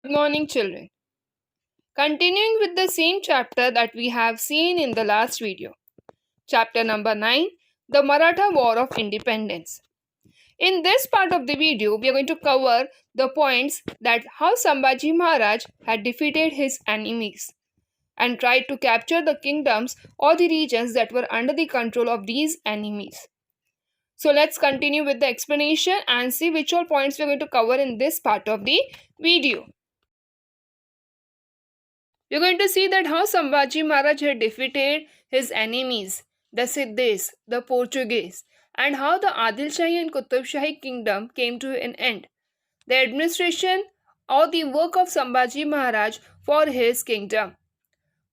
Good morning, children. Continuing with the same chapter that we have seen in the last video. Chapter number 9, The Maratha War of Independence. In this part of the video, we are going to cover the points that how Sambhaji Maharaj had defeated his enemies and tried to capture the kingdoms or the regions that were under the control of these enemies. So let's continue with the explanation and see which all points we are going to cover in this part of the video. We're going to see that how Sambhaji Maharaj had defeated his enemies, the Siddhis, the Portuguese, and how the Adil Shahi and Qutub Shahi kingdom came to an end. The administration or the work of Sambhaji Maharaj for his kingdom,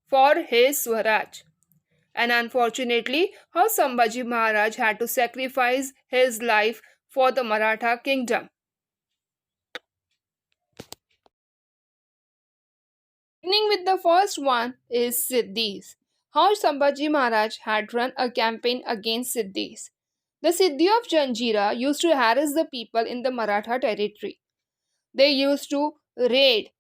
for his Swaraj. And unfortunately, how Sambhaji Maharaj had to sacrifice his life for the Maratha kingdom. Beginning with the first one is Siddhis. How Sambhaji Maharaj had run a campaign against Siddhis. The Siddhi of Janjira used to harass the people in the Maratha territory. They used to raid,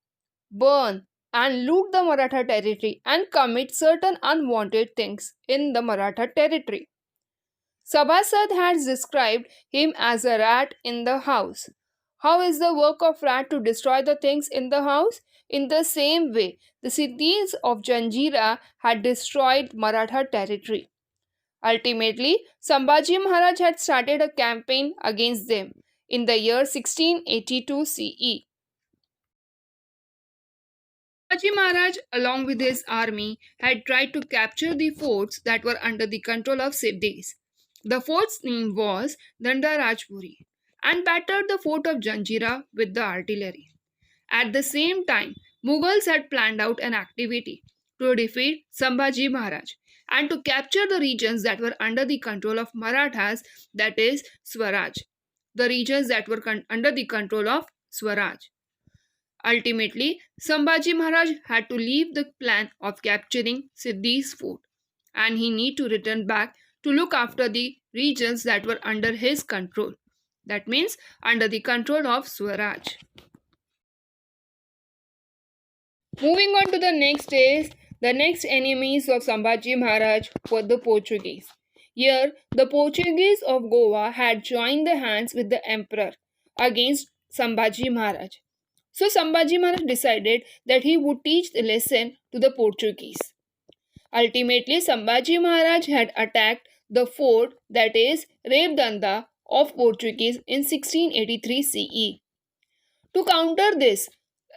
burn, and loot the Maratha territory and commit certain unwanted things in the Maratha territory. Sabhasad has described him as a rat in the house. How is the work of rat to destroy the things in the house? In the same way, the Siddhis of Janjira had destroyed Maratha territory. Ultimately, Sambhaji Maharaj had started a campaign against them in the year 1682 CE. Sambhaji Maharaj, along with his army, had tried to capture the forts that were under the control of Siddhis. The fort's name was Dandarajpuri and battered the fort of Janjira with the artillery. At the same time, Mughals had planned out an activity to defeat Sambhaji Maharaj and to capture the regions that were under the control of Marathas, that is Swaraj. The regions that were under the control of Swaraj. Ultimately, Sambhaji Maharaj had to leave the plan of capturing Siddhi's fort and he need to return back to look after the regions that were under his control. That means under the control of Swaraj. Moving on to the next is the next enemies of Sambhaji Maharaj were the Portuguese. Here, the Portuguese of Goa had joined their hands with the emperor against Sambhaji Maharaj. So Sambhaji Maharaj decided that he would teach the lesson to the Portuguese. Ultimately, Sambhaji Maharaj had attacked the fort, that is Revdanda of Portuguese in 1683 CE. To counter this,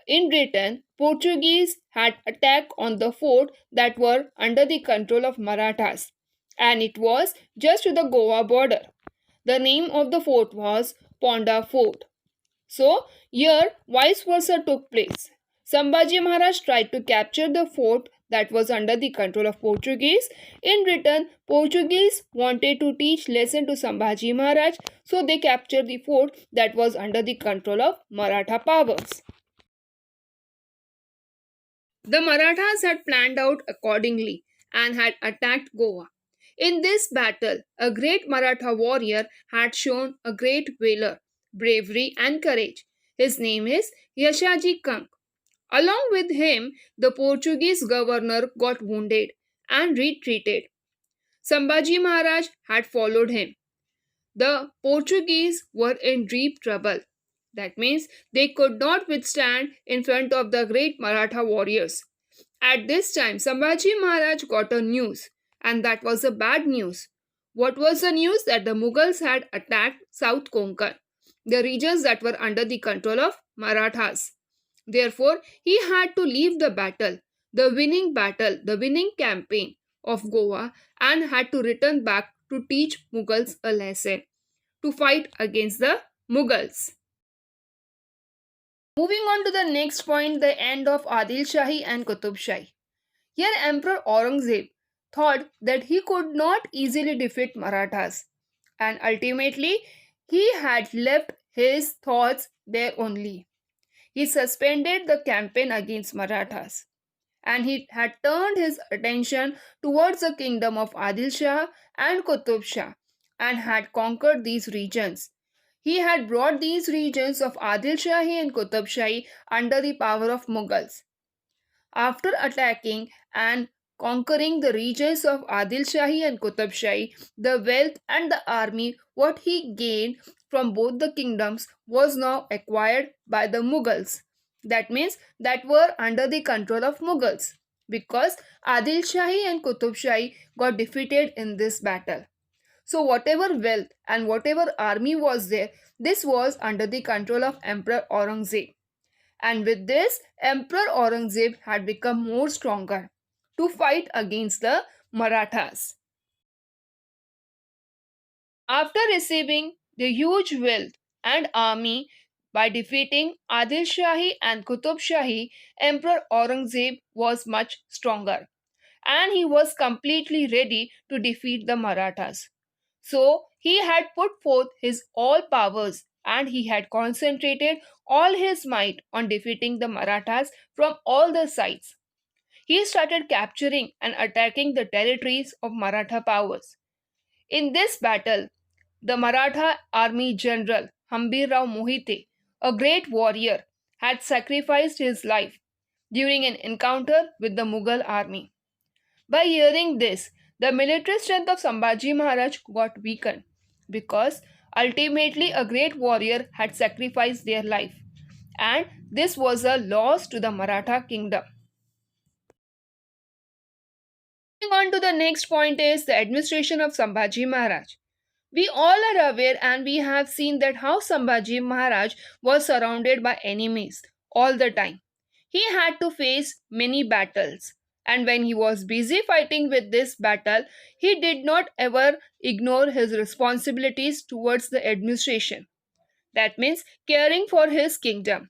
in Britain, Portuguese had attacked on the fort that were under the control of Marathas, and it was just to the Goa border. The name of the fort was Ponda Fort. So, here vice versa took place. Sambhaji Maharaj tried to capture the fort that was under the control of Portuguese. In return, Portuguese wanted to teach lesson to Sambhaji Maharaj, so they captured the fort that was under the control of Maratha powers. The Marathas had planned out accordingly and had attacked Goa. In this battle, a great Maratha warrior had shown a great valor, bravery, and courage. His name is Yashaji Kank. Along with him, the Portuguese governor got wounded and retreated. Sambhaji Maharaj had followed him. The Portuguese were in deep trouble. That means they could not withstand in front of the great Maratha warriors. At this time, Sambhaji Maharaj got a news, and that was a bad news. What was the news? That the Mughals had attacked South Konkan, the regions that were under the control of Marathas. Therefore, he had to leave the battle, the winning campaign of Goa, and had to return back to teach Mughals a lesson, to fight against the Mughals. Moving on to the next point, the end of Adil Shahi and Qutub Shahi. Here Emperor Aurangzeb thought that he could not easily defeat Marathas, and ultimately he had left his thoughts there only. He suspended the campaign against Marathas and he had turned his attention towards the kingdom of Adil Shah and Qutub Shah and had conquered these regions. he had brought these regions of Adil Shahi and Qutub Shahi under the power of Mughals. After attacking and conquering the regions of Adil Shahi and Qutub Shahi, the wealth and the army what he gained from both the kingdoms was now acquired by the Mughals. That means that were under the control of Mughals because Adil Shahi and Qutub Shahi got defeated in this battle. So whatever wealth and whatever army was there, this was under the control of Emperor Aurangzeb. And with this, Emperor Aurangzeb had become more stronger to fight against the Marathas. After receiving the huge wealth and army by defeating Adil Shahi and Qutub Shahi, Emperor Aurangzeb was much stronger and he was completely ready to defeat the Marathas. So he had put forth his all powers and he had concentrated all his might on defeating the Marathas from all the sides. He started capturing and attacking the territories of Maratha powers. In this battle, the Maratha army general Hambirrao Mohite, a great warrior, had sacrificed his life during an encounter with the Mughal army. By hearing this, the military strength of Sambhaji Maharaj got weakened because ultimately a great warrior had sacrificed their life, and this was a loss to the Maratha kingdom. Moving on to the next point is the administration of Sambhaji Maharaj. We all are aware and we have seen that how Sambhaji Maharaj was surrounded by enemies all the time. He had to face many battles, and when he was busy fighting with this battle, he did not ever ignore his responsibilities towards the administration. That means caring for his kingdom.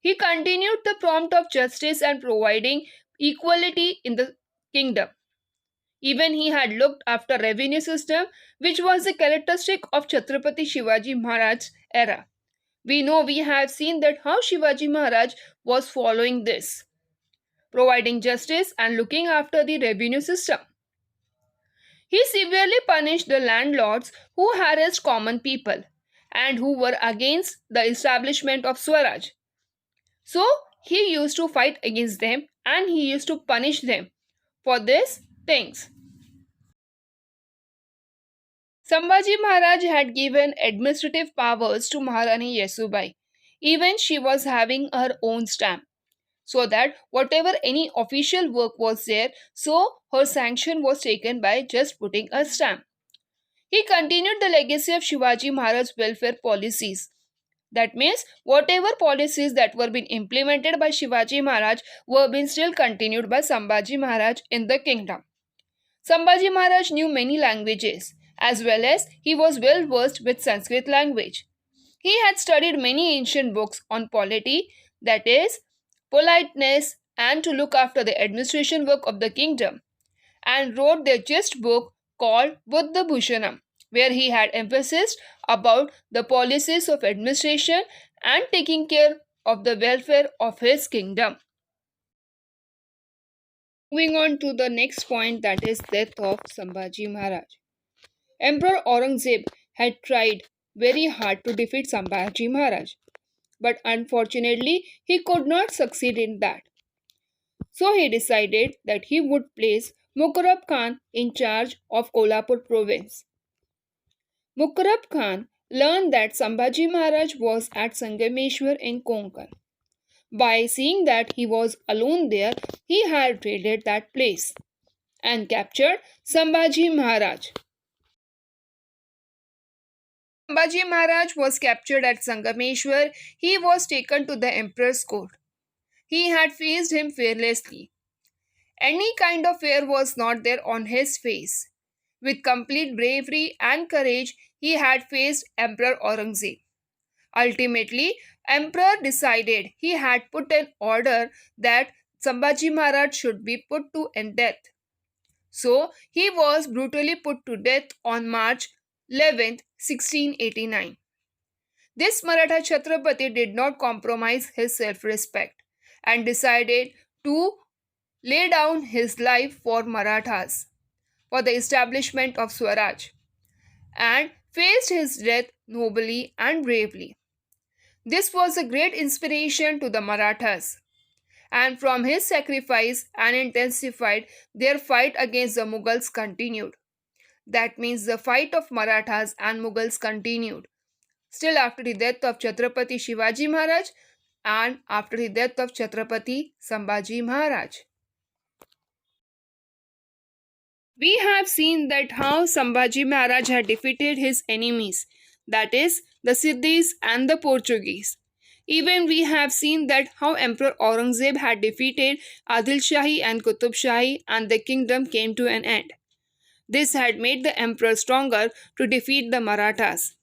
He continued the prompt of justice and providing equality in the kingdom. Even he had looked after revenue system, which was a characteristic of Chhatrapati Shivaji Maharaj's era. We know we have seen that how Shivaji Maharaj was following this, providing justice and looking after the revenue system. He severely punished the landlords who harassed common people and who were against the establishment of Swaraj. So he used to fight against them and he used to punish them for these things. Sambhaji Maharaj had given administrative powers to Maharani Yesubai. Even she was having her own stamp, so that whatever any official work was there, so her sanction was taken by just putting a stamp. He continued the legacy of Shivaji Maharaj's welfare policies. That means whatever policies that were being implemented by Shivaji Maharaj were being still continued by Sambhaji Maharaj in the kingdom. Sambhaji Maharaj knew many languages, as well as he was well versed with Sanskrit language. He had studied many ancient books on polity, that is, politeness, and to look after the administration work of the kingdom, and wrote their gist book called Buddha Bhushanam, where he had emphasis about the policies of administration and taking care of the welfare of his kingdom. Moving on to the next point, that is death of Sambhaji Maharaj. Emperor Aurangzeb had tried very hard to defeat Sambhaji Maharaj, but unfortunately he could not succeed in that. So he decided that he would place Mukarrab Khan in charge of Kolhapur province. Mukarrab Khan learned that Sambhaji Maharaj was at Sangameshwar in Konkan. By seeing that he was alone there, he had raided that place and captured Sambhaji Maharaj. Sambhaji Maharaj was captured at Sangameshwar. He was taken to the emperor's court. He had faced him fearlessly. Any kind of fear was not there on his face. With complete bravery and courage, he had faced Emperor Aurangzeb. Ultimately, Emperor decided he had put an order that Sambhaji Maharaj should be put to death. So, he was brutally put to death on March 11th, 1689. This Maratha Chhatrapati did not compromise his self-respect and decided to lay down his life for Marathas, for the establishment of Swaraj, and faced his death nobly and bravely. This was a great inspiration to the Marathas, and from his sacrifice and intensified, their fight against the Mughals continued. That means the fight of Marathas and Mughals continued still after the death of Chhatrapati Shivaji Maharaj and after the death of Chhatrapati Sambhaji Maharaj. We have seen that how Sambhaji Maharaj had defeated his enemies, that is, the Siddhis and the Portuguese. Even we have seen that how Emperor Aurangzeb had defeated Adil Shahi and Qutub Shahi and the kingdom came to an end. This had made the emperor stronger to defeat the Marathas.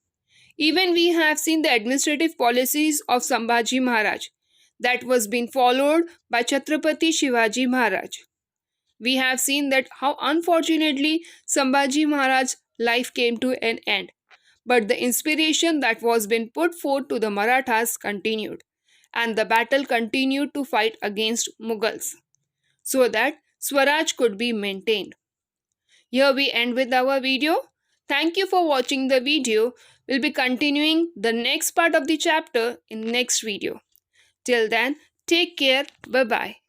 Even we have seen the administrative policies of Sambhaji Maharaj that was being followed by Chhatrapati Shivaji Maharaj. We have seen that how unfortunately Sambhaji Maharaj's life came to an end, but the inspiration that was being put forth to the Marathas continued, and the battle continued to fight against Mughals, so that Swaraj could be maintained. Here we end with our video. Thank you for watching the video. We'll be continuing the next part of the chapter in next video. Till then, take care. Bye-bye.